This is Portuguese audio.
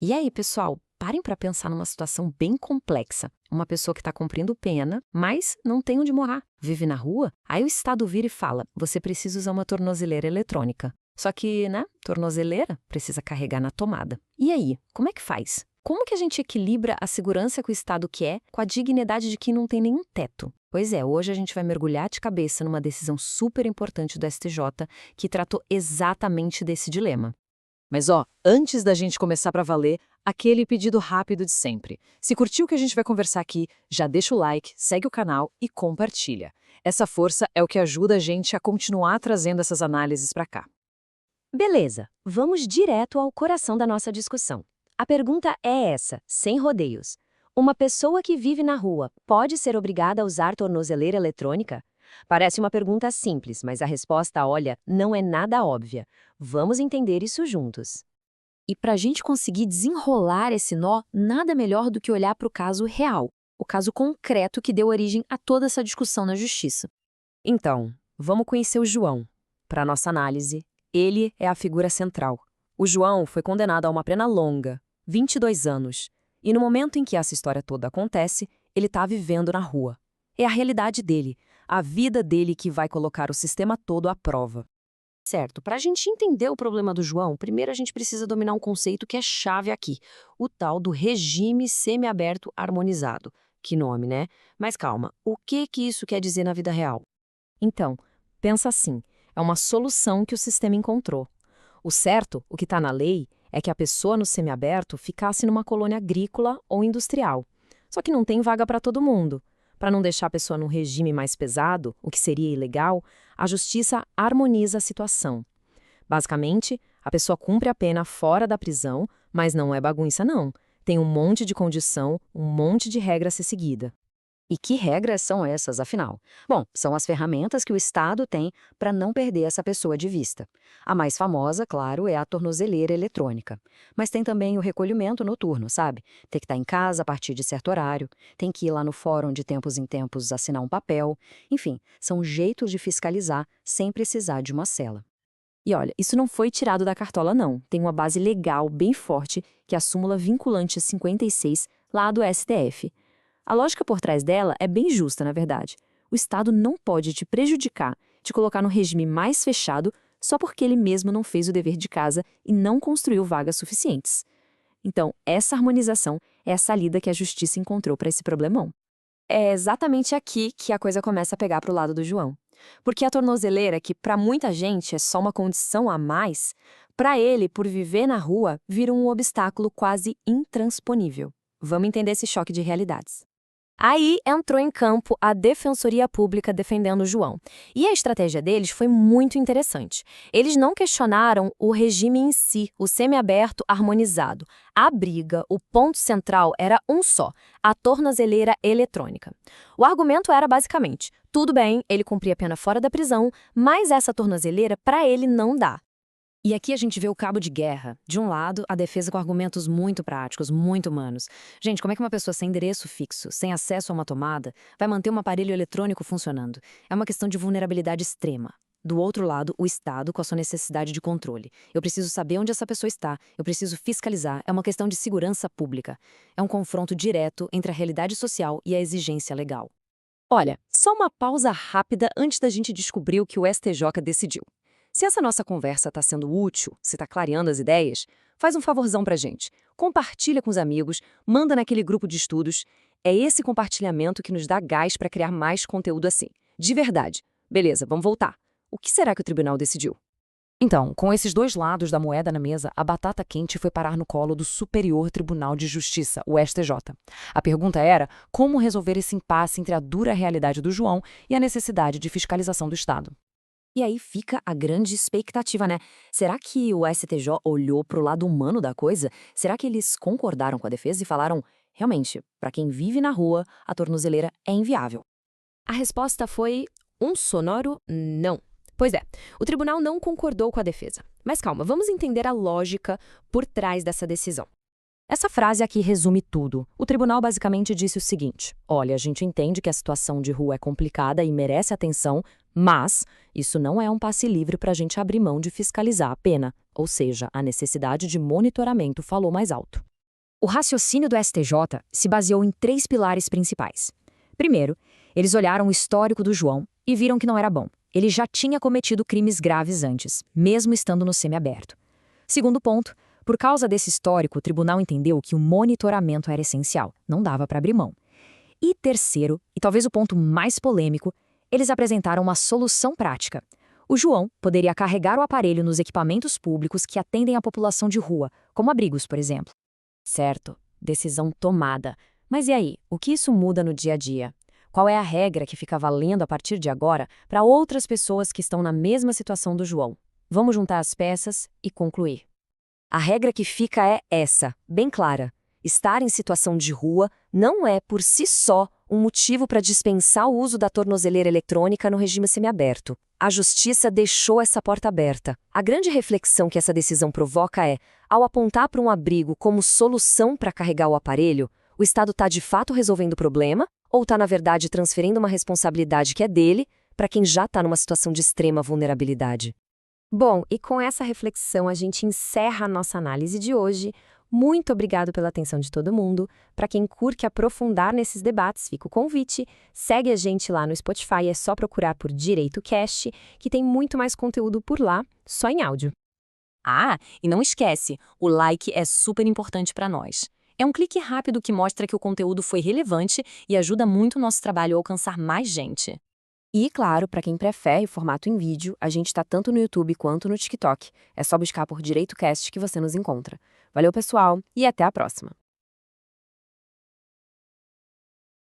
E aí, pessoal, parem para pensar numa situação bem complexa. Uma pessoa que está cumprindo pena, mas não tem onde morar, vive na rua, aí o Estado vira e fala: você precisa usar uma tornozeleira eletrônica. Só que, né, tornozeleira precisa carregar na tomada. E aí, como é que faz? Como que a gente equilibra a segurança que o Estado quer com a dignidade de quem não tem nenhum teto? Pois é, hoje a gente vai mergulhar de cabeça numa decisão super importante do STJ que tratou exatamente desse dilema. Mas antes da gente começar para valer, aquele pedido rápido de sempre. Se curtiu o que a gente vai conversar aqui, já deixa o like, segue o canal e compartilha. Essa força é o que ajuda a gente a continuar trazendo essas análises para cá. Beleza, vamos direto ao coração da nossa discussão. A pergunta é essa, sem rodeios. Uma pessoa que vive na rua pode ser obrigada a usar tornozeleira eletrônica? Parece uma pergunta simples, mas a resposta, olha, não é nada óbvia. Vamos entender isso juntos. E para a gente conseguir desenrolar esse nó, nada melhor do que olhar para o caso real, o caso concreto que deu origem a toda essa discussão na justiça. Então, vamos conhecer o João. Para nossa análise, ele é a figura central. O João foi condenado a uma pena longa, 22 anos, e no momento em que essa história toda acontece, ele está vivendo na rua. É a realidade dele, a vida dele que vai colocar o sistema todo à prova. Certo, para a gente entender o problema do João, primeiro a gente precisa dominar um conceito que é chave aqui, o tal do regime semiaberto harmonizado. Que nome, né? Mas calma, o que isso quer dizer na vida real? Então, pensa assim, é uma solução que o sistema encontrou. O certo, o que está na lei, é que a pessoa no semiaberto ficasse numa colônia agrícola ou industrial. Só que não tem vaga para todo mundo. Para não deixar a pessoa num regime mais pesado, o que seria ilegal, a justiça harmoniza a situação. Basicamente, a pessoa cumpre a pena fora da prisão, mas não é bagunça não. Tem um monte de condição, um monte de regra a ser seguida. E que regras são essas, afinal? Bom, são as ferramentas que o Estado tem para não perder essa pessoa de vista. A mais famosa, claro, é a tornozeleira eletrônica. Mas tem também o recolhimento noturno, sabe? Tem que estar em casa a partir de certo horário, tem que ir lá no fórum de tempos em tempos assinar um papel. Enfim, são jeitos de fiscalizar sem precisar de uma cela. E olha, isso não foi tirado da cartola não. Tem uma base legal bem forte, que é a súmula vinculante 56, lá do STF. A lógica por trás dela é bem justa, na verdade. O Estado não pode te prejudicar, te colocar no regime mais fechado só porque ele mesmo não fez o dever de casa e não construiu vagas suficientes. Então, essa harmonização é a saída que a justiça encontrou para esse problemão. É exatamente aqui que a coisa começa a pegar para o lado do João. Porque a tornozeleira, que para muita gente é só uma condição a mais, para ele, por viver na rua, vira um obstáculo quase intransponível. Vamos entender esse choque de realidades. Aí entrou em campo a Defensoria Pública defendendo o João. E a estratégia deles foi muito interessante. Eles não questionaram o regime em si, o semiaberto harmonizado. A briga, o ponto central era um só, a tornozeleira eletrônica. O argumento era basicamente, tudo bem, ele cumpria a pena fora da prisão, mas essa tornozeleira para ele não dá. E aqui a gente vê o cabo de guerra. De um lado, a defesa com argumentos muito práticos, muito humanos. Gente, como é que uma pessoa sem endereço fixo, sem acesso a uma tomada, vai manter um aparelho eletrônico funcionando? É uma questão de vulnerabilidade extrema. Do outro lado, o Estado com a sua necessidade de controle. Eu preciso saber onde essa pessoa está, eu preciso fiscalizar, é uma questão de segurança pública. É um confronto direto entre a realidade social e a exigência legal. Olha, só uma pausa rápida antes da gente descobrir o que o STJ decidiu. Se essa nossa conversa está sendo útil, se está clareando as ideias, faz um favorzão pra gente. Compartilha com os amigos, manda naquele grupo de estudos. É esse compartilhamento que nos dá gás para criar mais conteúdo assim. De verdade. Beleza, vamos voltar. O que será que o tribunal decidiu? Então, com esses dois lados da moeda na mesa, a batata quente foi parar no colo do Superior Tribunal de Justiça, o STJ. A pergunta era como resolver esse impasse entre a dura realidade do João e a necessidade de fiscalização do Estado. E aí fica a grande expectativa, né? Será que o STJ olhou para o lado humano da coisa? Será que eles concordaram com a defesa e falaram, realmente, para quem vive na rua, a tornozeleira é inviável? A resposta foi um sonoro não. Pois é, o tribunal não concordou com a defesa. Mas calma, vamos entender a lógica por trás dessa decisão. Essa frase aqui resume tudo. O tribunal basicamente disse o seguinte: olha, a gente entende que a situação de rua é complicada e merece atenção, mas isso não é um passe livre para a gente abrir mão de fiscalizar a pena. ou seja, a necessidade de monitoramento falou mais alto. O raciocínio do STJ se baseou em 3 pilares principais. Primeiro, eles olharam o histórico do João e viram que não era bom. Ele já tinha cometido crimes graves antes, mesmo estando no semiaberto. Segundo ponto, por causa desse histórico, o tribunal entendeu que o monitoramento era essencial, não dava para abrir mão. E terceiro, e talvez o ponto mais polêmico, eles apresentaram uma solução prática. O João poderia carregar o aparelho nos equipamentos públicos que atendem a população de rua, como abrigos, por exemplo. Certo, decisão tomada. Mas e aí, o que isso muda no dia a dia? Qual é a regra que fica valendo a partir de agora para outras pessoas que estão na mesma situação do João? Vamos juntar as peças e concluir. A regra que fica é essa, bem clara. Estar em situação de rua não é, por si só, um motivo para dispensar o uso da tornozeleira eletrônica no regime semiaberto. A Justiça deixou essa porta aberta. A grande reflexão que essa decisão provoca é, ao apontar para um abrigo como solução para carregar o aparelho, o Estado está de fato resolvendo o problema ou está, na verdade, transferindo uma responsabilidade que é dele para quem já está numa situação de extrema vulnerabilidade? Bom, e com essa reflexão a gente encerra a nossa análise de hoje. Muito obrigado pela atenção de todo mundo. Para quem curte aprofundar nesses debates, fica o convite. Segue a gente lá no Spotify, é só procurar por Direito Cast, que tem muito mais conteúdo por lá, só em áudio. Ah, e não esquece, o like é super importante para nós. É um clique rápido que mostra que o conteúdo foi relevante e ajuda muito o nosso trabalho a alcançar mais gente. E, claro, para quem prefere o formato em vídeo, a gente está tanto no YouTube quanto no TikTok. É só buscar por Direito Cast que você nos encontra. Valeu, pessoal, e até a próxima!